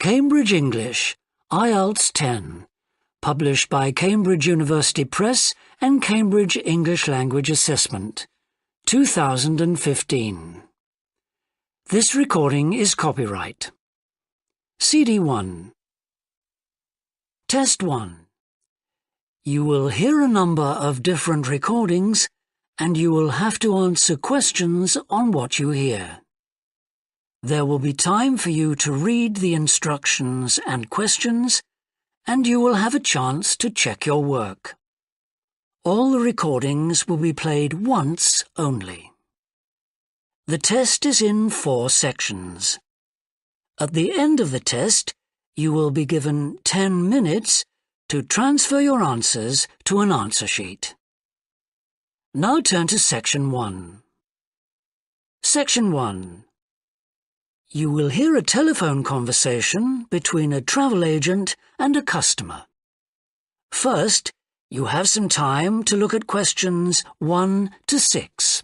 Cambridge English, IELTS 10, published by Cambridge University Press and Cambridge English Language Assessment, 2015. This recording is copyright. CD 1. Test 1. You will hear a number of different recordings and you will have to answer questions on what you hear. There will be time for you to read the instructions and questions, and you will have a chance to check your work. All the recordings will be played once only. The test is in 4 sections. At the end of the test, you will be given 10 minutes to transfer your answers to an answer sheet. Now turn to Section 1. Section 1. You will hear a telephone conversation between a travel agent and a customer. First, you have some time to look at questions 1 to 6.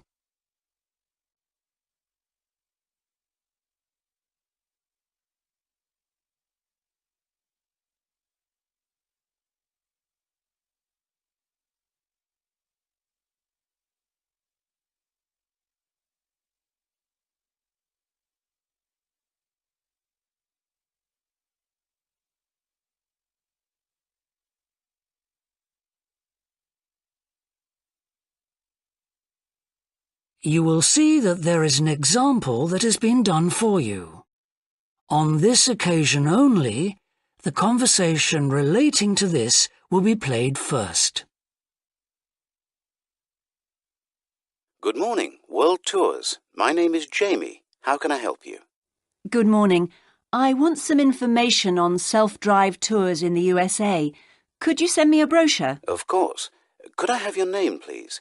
You will see that there is an example that has been done for you. On this occasion only, the conversation relating to this will be played first. Good morning, World Tours. My name is Jamie. How can I help you? Good morning. I want some information on self-drive tours in the USA. Could you send me a brochure? Of course. Could I have your name, please?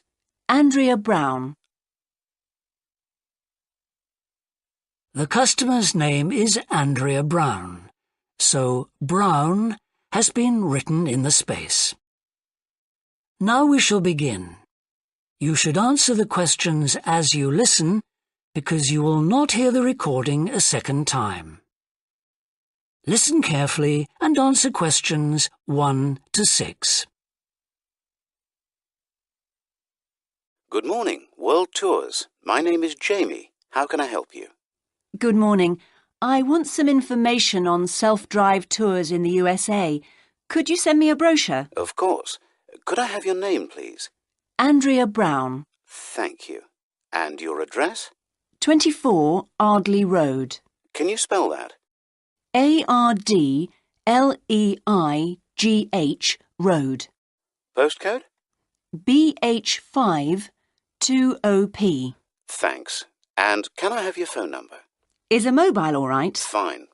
Andrea Brown. The customer's name is Andrea Brown, so Brown has been written in the space. Now we shall begin. You should answer the questions as you listen, because you will not hear the recording a second time. Listen carefully and answer questions 1 to 6. Good morning, World Tours. My name is Jamie. How can I help you? Good morning. I want some information on self-drive tours in the USA. Could you send me a brochure? Of course. Could I have your name, please? Andrea Brown. Thank you. And your address? 24 Ardley Road. Can you spell that? ARDLEIGH Road. Postcode? BH5 2OP. Thanks. And can I have your phone number? Is a mobile all right? Fine.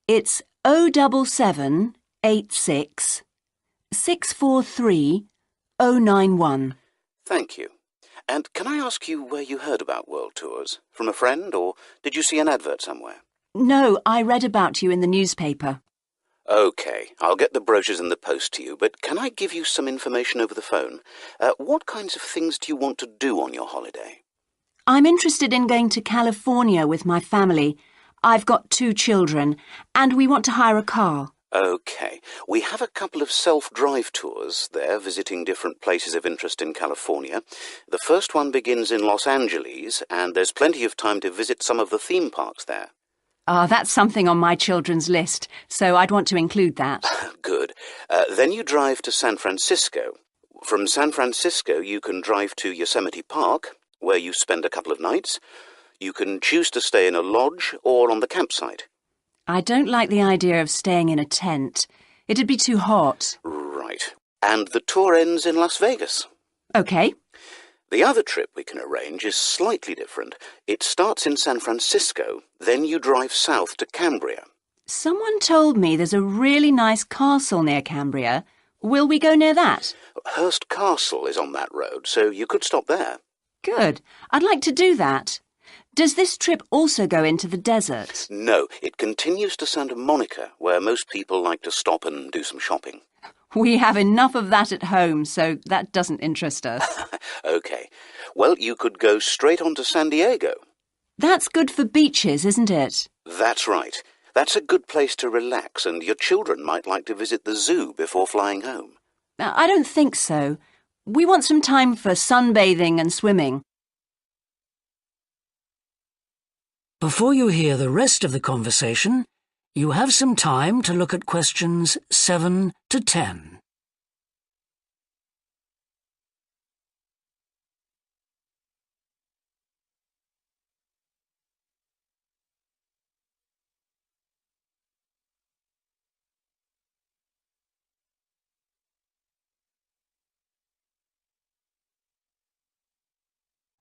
It's 07786 643 091. Thank you. And can I ask you where you heard about World Tours? From a friend, or did you see an advert somewhere? No, I read about you in the newspaper. OK, I'll get the brochures in the post to you, but can I give you some information over the phone? What kinds of things do you want to do on your holiday? I'm interested in going to California with my family. I've got 2 children, and we want to hire a car. OK. We have a couple of self-drive tours there, visiting different places of interest in California. The first one begins in Los Angeles, and there's plenty of time to visit some of the theme parks there. That's something on my children's list, so I'd want to include that. Good. Then you drive to San Francisco. From San Francisco, you can drive to Yosemite Park, where you spend a couple of nights. You can choose to stay in a lodge or on the campsite. I don't like the idea of staying in a tent. It'd be too hot. Right. And the tour ends in Las Vegas. OK. The other trip we can arrange is slightly different. It starts in San Francisco, then you drive south to Cambria. Someone told me there's a really nice castle near Cambria. Will we go near that? Hearst Castle is on that road, so you could stop there. Good. I'd like to do that. Does this trip also go into the desert? No, it continues to Santa Monica, where most people like to stop and do some shopping. We have enough of that at home, so that doesn't interest us. OK. Well, you could go straight on to San Diego. That's good for beaches, isn't it? That's right. That's a good place to relax, and your children might like to visit the zoo before flying home. I don't think so. We want some time for sunbathing and swimming. Before you hear the rest of the conversation, you have some time to look at questions 7 to 10.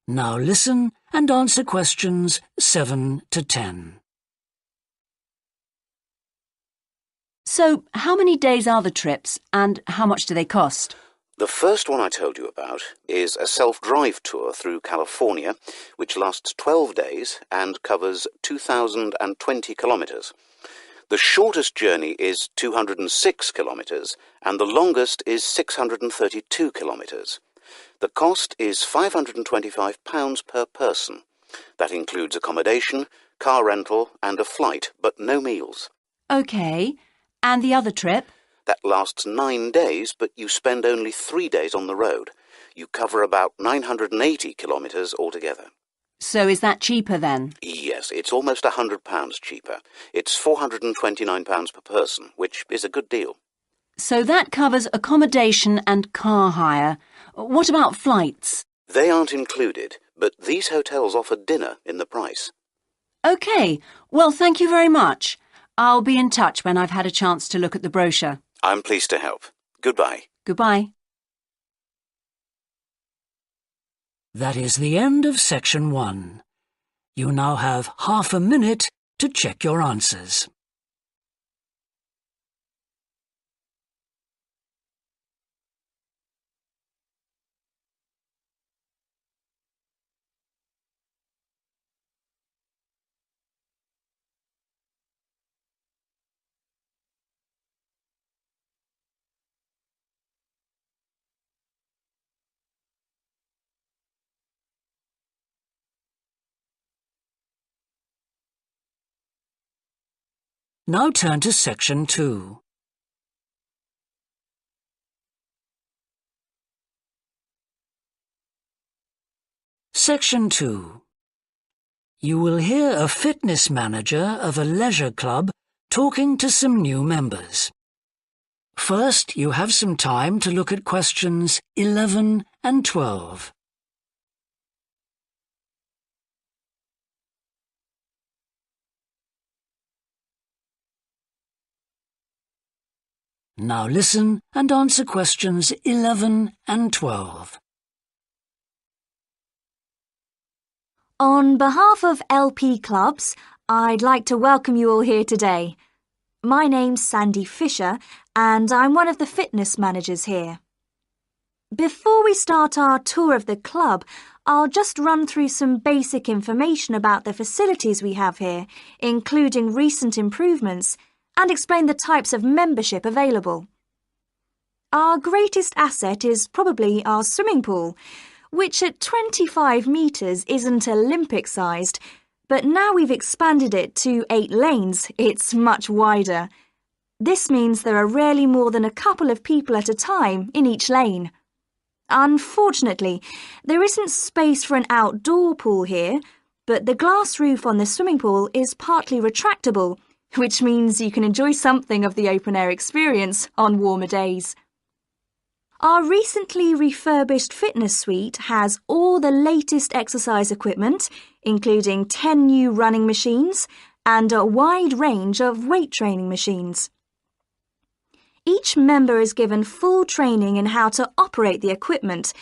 Now listen and answer questions 7 to 10. So, how many days are the trips and how much do they cost? The first one I told you about is a self-drive tour through California, which lasts 12 days and covers 2,020 kilometres. The shortest journey is 206 kilometres and the longest is 632 kilometres. The cost is £525 per person. That includes accommodation, car rental and a flight, but no meals. OK. And the other trip? That lasts 9 days, but you spend only 3 days on the road. You cover about 980 kilometres altogether. So is that cheaper then? Yes, it's almost £100 cheaper. It's £429 per person, which is a good deal. So that covers accommodation and car hire. What about flights? They aren't included, but these hotels offer dinner in the price. OK. Well, thank you very much. I'll be in touch when I've had a chance to look at the brochure. I'm pleased to help. Goodbye. Goodbye. That is the end of section 1. You now have half a minute to check your answers. Now turn to section 2. Section 2. You will hear a fitness manager of a leisure club talking to some new members. First, you have some time to look at questions 11 and 12. Now listen and answer questions 11 and 12. On behalf of LP Clubs, I'd like to welcome you all here today. My name's Sandy Fisher, and I'm one of the fitness managers here. Before we start our tour of the club, I'll just run through some basic information about the facilities we have here, including recent improvements, and explain the types of membership available. Our greatest asset is probably our swimming pool, which at 25 metres isn't Olympic-sized, but now we've expanded it to 8 lanes, it's much wider. This means there are rarely more than a couple of people at a time in each lane. Unfortunately, there isn't space for an outdoor pool here, but the glass roof on the swimming pool is partly retractable, which means you can enjoy something of the open-air experience on warmer days. Our recently refurbished fitness suite has all the latest exercise equipment, including 10 new running machines and a wide range of weight training machines. Each member is given full training in how to operate the equipment,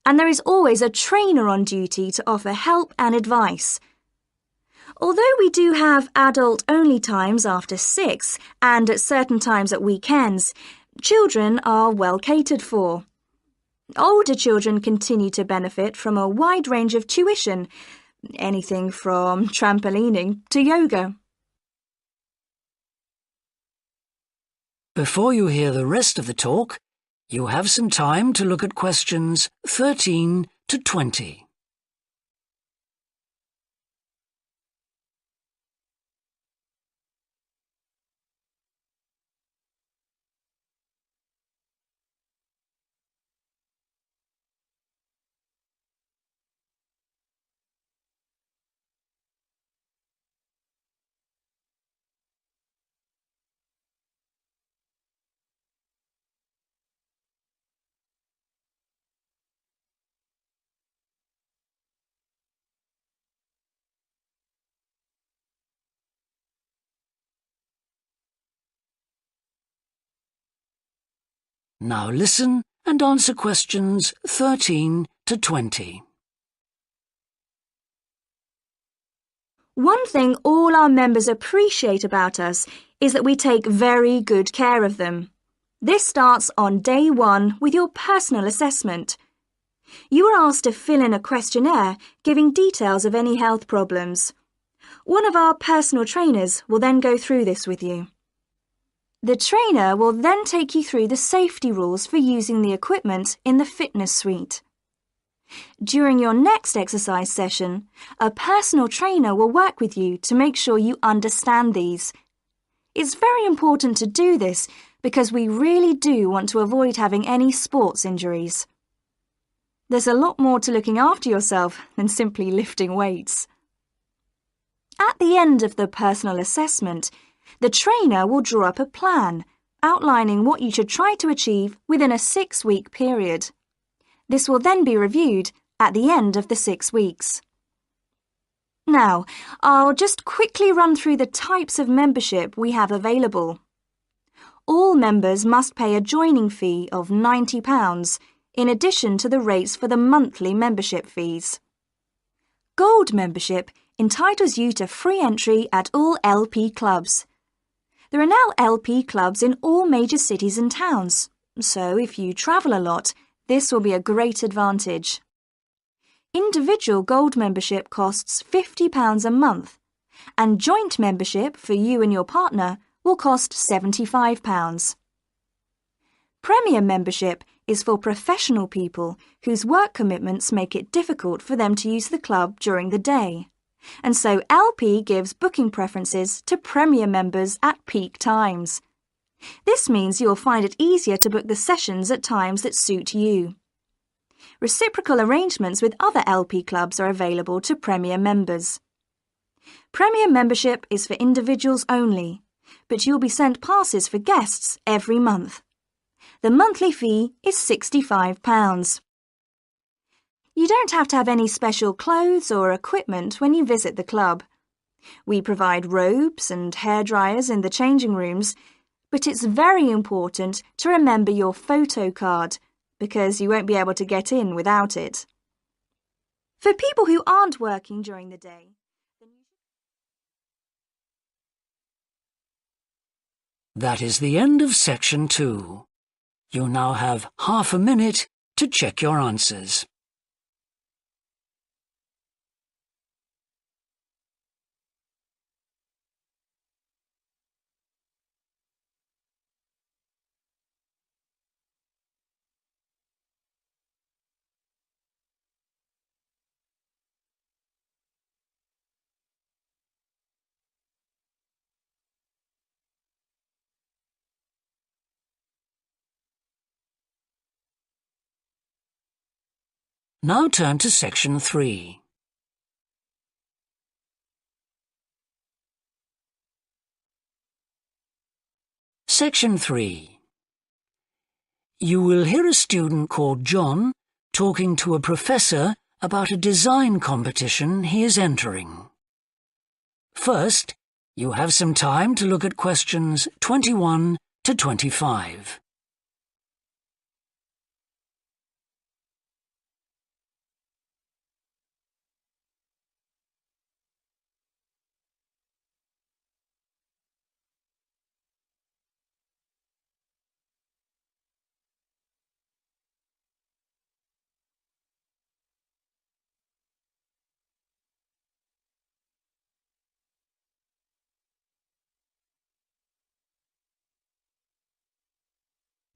and there is always a trainer on duty to offer help and advice. Although we do have adult-only times after 6 and at certain times at weekends, children are well catered for. Older children continue to benefit from a wide range of tuition, anything from trampolining to yoga. Before you hear the rest of the talk, you have some time to look at questions 13 to 20. Now listen and answer questions 13 to 20. One thing all our members appreciate about us is that we take very good care of them. This starts on day 1 with your personal assessment. You are asked to fill in a questionnaire giving details of any health problems. One of our personal trainers will then go through this with you. The trainer will then take you through the safety rules for using the equipment in the fitness suite. During your next exercise session, a personal trainer will work with you to make sure you understand these. It's very important to do this because we really do want to avoid having any sports injuries. There's a lot more to looking after yourself than simply lifting weights. At the end of the personal assessment, the trainer will draw up a plan outlining what you should try to achieve within a 6-week period. This will then be reviewed at the end of the 6 weeks. Now, I'll just quickly run through the types of membership we have available. All members must pay a joining fee of £90 in addition to the rates for the monthly membership fees. Gold membership entitles you to free entry at all LP clubs. There are now LP clubs in all major cities and towns, so if you travel a lot, this will be a great advantage. Individual gold membership costs £50 a month, and joint membership for you and your partner will cost £75. Premium membership is for professional people whose work commitments make it difficult for them to use the club during the day, and so LP gives booking preferences to Premier members at peak times. This means you'll find it easier to book the sessions at times that suit you. Reciprocal arrangements with other LP clubs are available to Premier members. Premier membership is for individuals only, but you'll be sent passes for guests every month. The monthly fee is £65. You don't have to have any special clothes or equipment when you visit the club. We provide robes and hairdryers in the changing rooms, but it's very important to remember your photo card because you won't be able to get in without it. For people who aren't working during the day, That is the end of section 2. You now have half a minute to check your answers. Now turn to section 3. Section 3. You will hear a student called John talking to a professor about a design competition he is entering. First, you have some time to look at questions 21 to 25.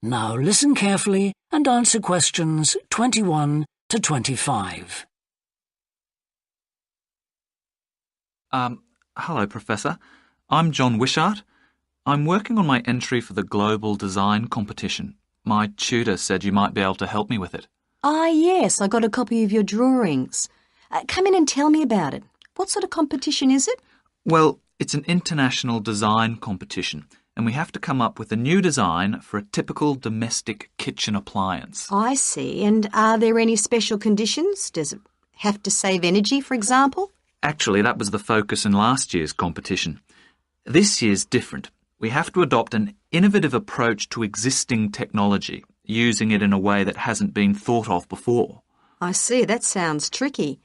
Now listen carefully and answer questions 21 to 25. Hello, Professor. I'm John Wishart. I'm working on my entry for the Global Design Competition. My tutor said you might be able to help me with it. Ah, yes, I got a copy of your drawings. Come in and tell me about it. What sort of competition is it? Well, it's an international design competition, and we have to come up with a new design for a typical domestic kitchen appliance. I see. And are there any special conditions? Does it have to save energy, for example? Actually, that was the focus in last year's competition. This year's different. We have to adopt an innovative approach to existing technology using it in a way that hasn't been thought of before. I see, that sounds tricky.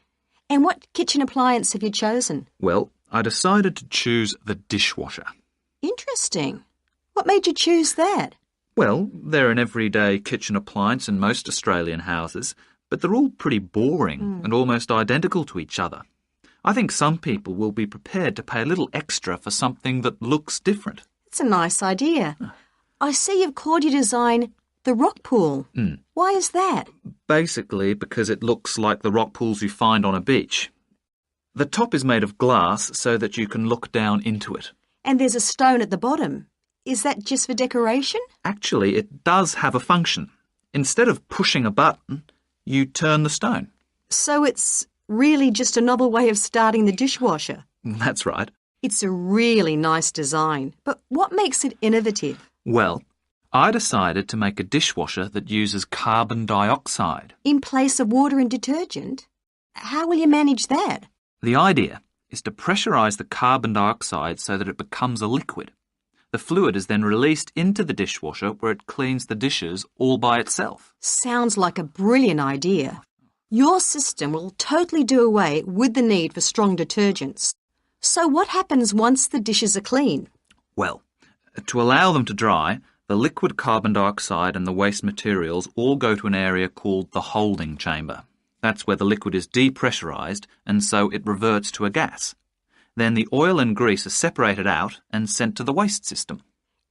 And what kitchen appliance have you chosen? Well, I decided to choose the dishwasher. Interesting. What made you choose that? Well, they're an everyday kitchen appliance in most Australian houses, but they're all pretty boring and almost identical to each other. I think some people will be prepared to pay a little extra for something that looks different. It's a nice idea. I see you've called your design the rock pool. Why is that? Basically because it looks like the rock pools you find on a beach. The top is made of glass so that you can look down into it. And there's a stone at the bottom. Is that just for decoration? Actually, it does have a function. Instead of pushing a button, you turn the stone. So it's really just a novel way of starting the dishwasher. That's right. It's a really nice design, but what makes it innovative? Well, I decided to make a dishwasher that uses carbon dioxide. In place of water and detergent? How will you manage that? The idea is to pressurise the carbon dioxide so that it becomes a liquid. The fluid is then released into the dishwasher where it cleans the dishes all by itself. Sounds like a brilliant idea. Your system will totally do away with the need for strong detergents. So what happens once the dishes are clean? Well, to allow them to dry, the liquid carbon dioxide and the waste materials all go to an area called the holding chamber. That's where the liquid is depressurised and so it reverts to a gas. Then the oil and grease are separated out and sent to the waste system.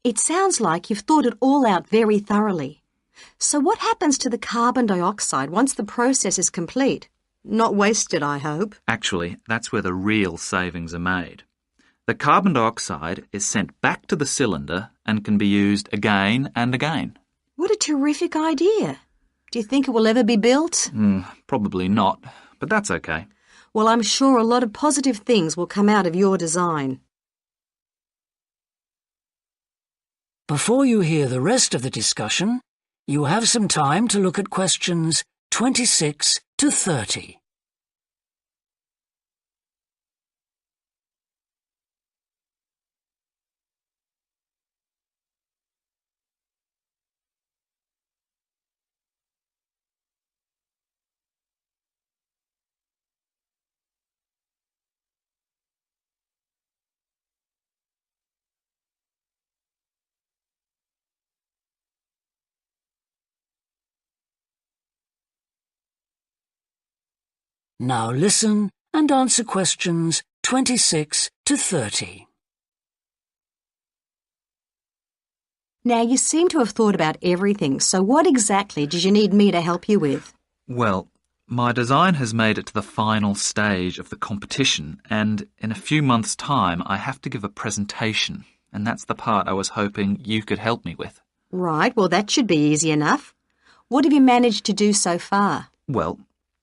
It sounds like you've thought it all out very thoroughly. So what happens to the carbon dioxide once the process is complete? Not wasted, I hope. Actually, that's where the real savings are made. The carbon dioxide is sent back to the cylinder and can be used again and again. What a terrific idea. Do you think it will ever be built? Probably not, but that's okay. Well, I'm sure a lot of positive things will come out of your design. Before you hear the rest of the discussion, you have some time to look at questions 26 to 30. Now listen and answer questions 26 to 30. Now, you seem to have thought about everything, so what exactly did you need me to help you with? Well, my design has made it to the final stage of the competition, and in a few months' time I have to give a presentation, and that's the part I was hoping you could help me with. Right, well, that should be easy enough. What have you managed to do so far? Well,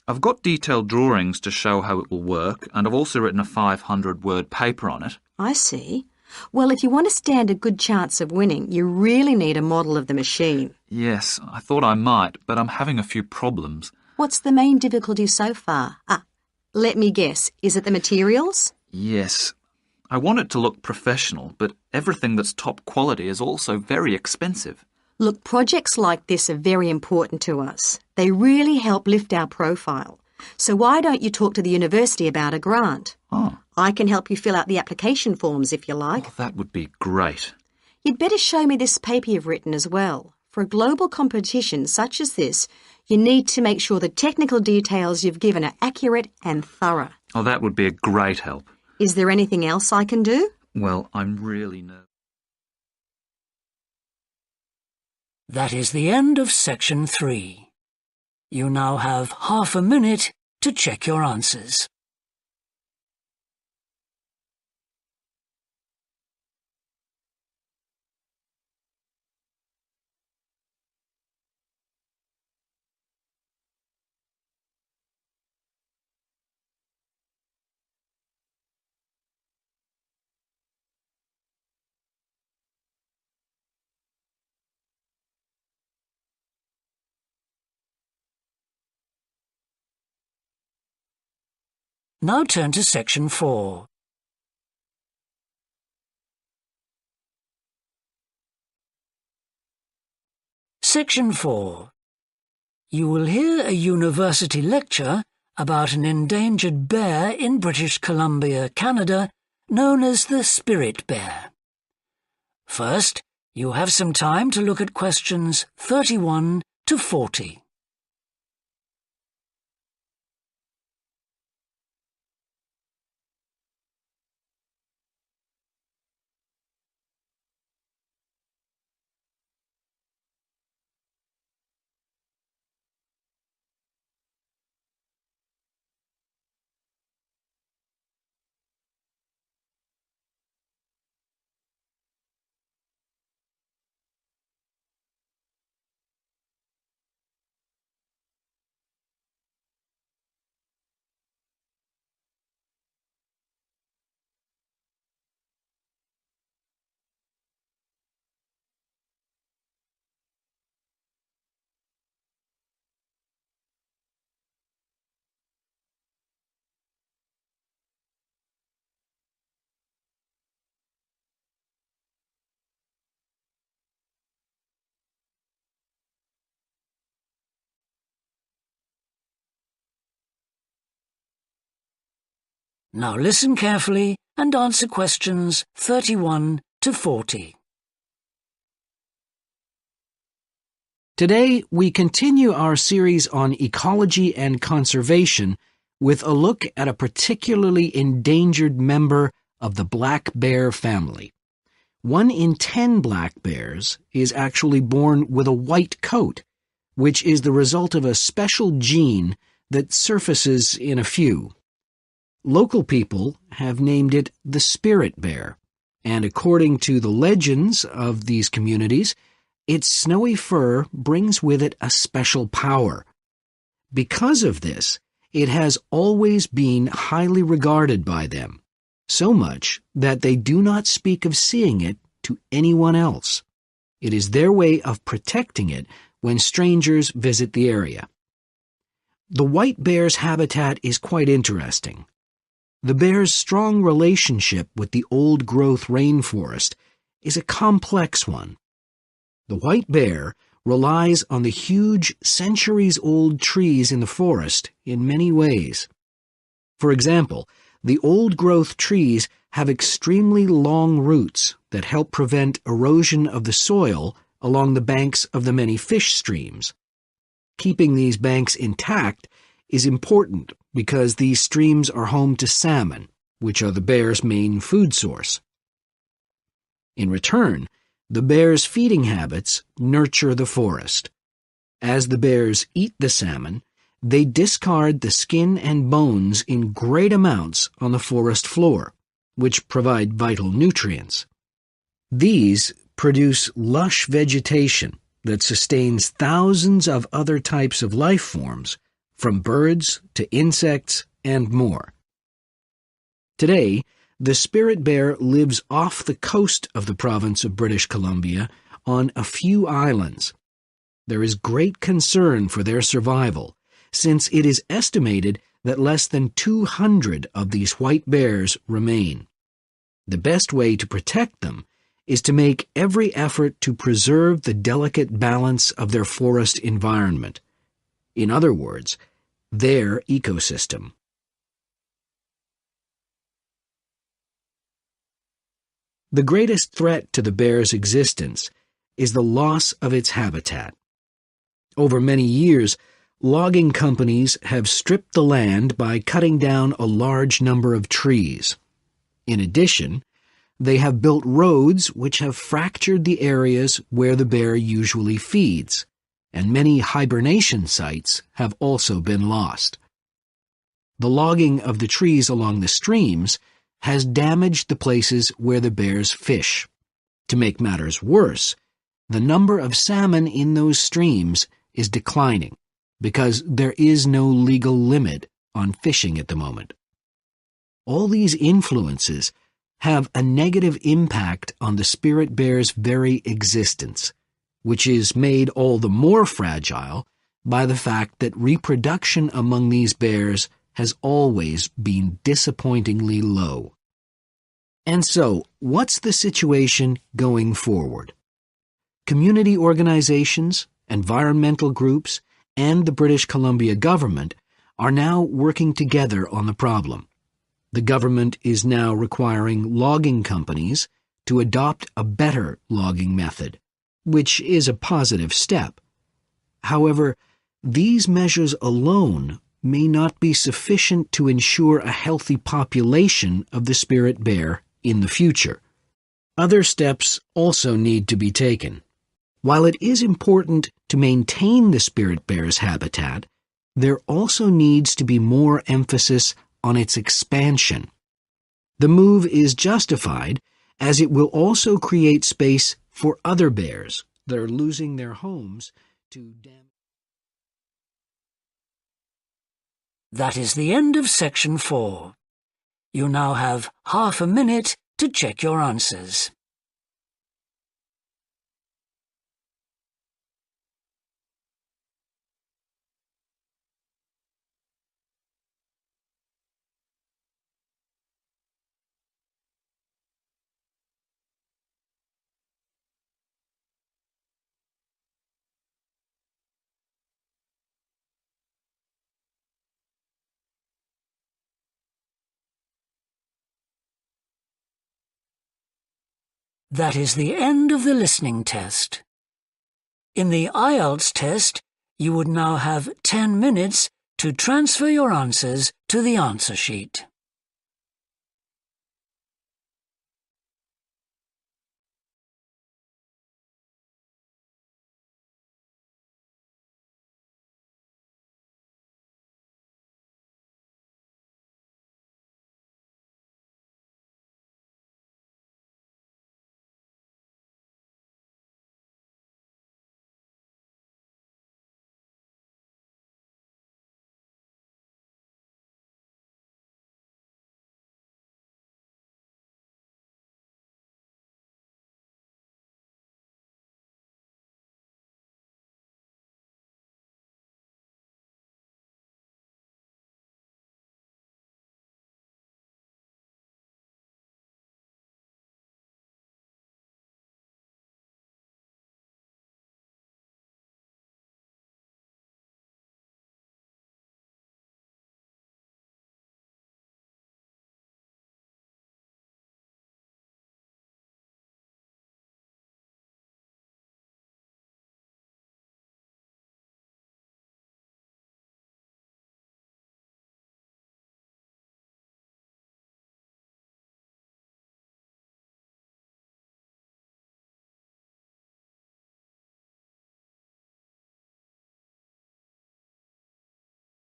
I've got detailed drawings to show how it will work, and I've also written a 500-word paper on it. I see. Well, if you want to stand a good chance of winning, you really need a model of the machine. Yes, I thought I might, but I'm having a few problems. What's the main difficulty so far? Let me guess. Is it the materials? Yes. I want it to look professional, but everything that's top quality is also very expensive. Look, projects like this are very important to us. They really help lift our profile. So why don't you talk to the university about a grant? Oh. I can help you fill out the application forms if you like. Oh, that would be great. You'd better show me this paper you've written as well. For a global competition such as this, you need to make sure the technical details you've given are accurate and thorough. Oh, that would be a great help. Is there anything else I can do? Well, I'm really nervous. That is the end of section 3. You now have half a minute to check your answers. Now turn to section 4. Section 4. You will hear a university lecture about an endangered bear in British Columbia, Canada, known as the spirit bear. First, you have some time to look at questions 31 to 40. Now listen carefully and answer questions 31 to 40. Today, we continue our series on ecology and conservation with a look at a particularly endangered member of the black bear family. 1 in 10 black bears is actually born with a white coat, which is the result of a special gene that surfaces in a few. Local people have named it the spirit bear, and according to the legends of these communities, its snowy fur brings with it a special power. Because of this, it has always been highly regarded by them, so much that they do not speak of seeing it to anyone else. It is their way of protecting it when strangers visit the area. The white bear's habitat is quite interesting. The bear's strong relationship with the old-growth rainforest is a complex one. The white bear relies on the huge, centuries-old trees in the forest in many ways. For example, the old-growth trees have extremely long roots that help prevent erosion of the soil along the banks of the many fish streams. Keeping these banks intact is important because these streams are home to salmon, which are the bear's main food source. In return, the bear's feeding habits nurture the forest. As the bears eat the salmon, they discard the skin and bones in great amounts on the forest floor, which provide vital nutrients. These produce lush vegetation that sustains thousands of other types of life forms, from birds to insects and more. Today, the spirit bear lives off the coast of the province of British Columbia on a few islands. There is great concern for their survival, since it is estimated that less than 200 of these white bears remain. The best way to protect them is to make every effort to preserve the delicate balance of their forest environment. In other words, their ecosystem. The greatest threat to the bear's existence is the loss of its habitat. Over many years, logging companies have stripped the land by cutting down a large number of trees. In addition, they have built roads which have fractured the areas where the bear usually feeds, and many hibernation sites have also been lost. The logging of the trees along the streams has damaged the places where the bears fish. To make matters worse, the number of salmon in those streams is declining because there is no legal limit on fishing at the moment. All these influences have a negative impact on the spirit bear's very existence, which is made all the more fragile by the fact that reproduction among these bears has always been disappointingly low. And so, what's the situation going forward? Community organizations environmental groups, and the British Columbia government are now working together on the problem. The government is now requiring logging companies to adopt a better logging method, which is a positive step. However, these measures alone may not be sufficient to ensure a healthy population of the spirit bear in the future. Other steps also need to be taken. While it is important to maintain the spirit bear's habitat, there also needs to be more emphasis on its expansion. The move is justified as it will also create space for other bears that are losing their homes to damage. That is the end of section 4. You now have half a minute to check your answers. That is the end of the listening test. In the IELTS test, you would now have 10 minutes to transfer your answers to the answer sheet.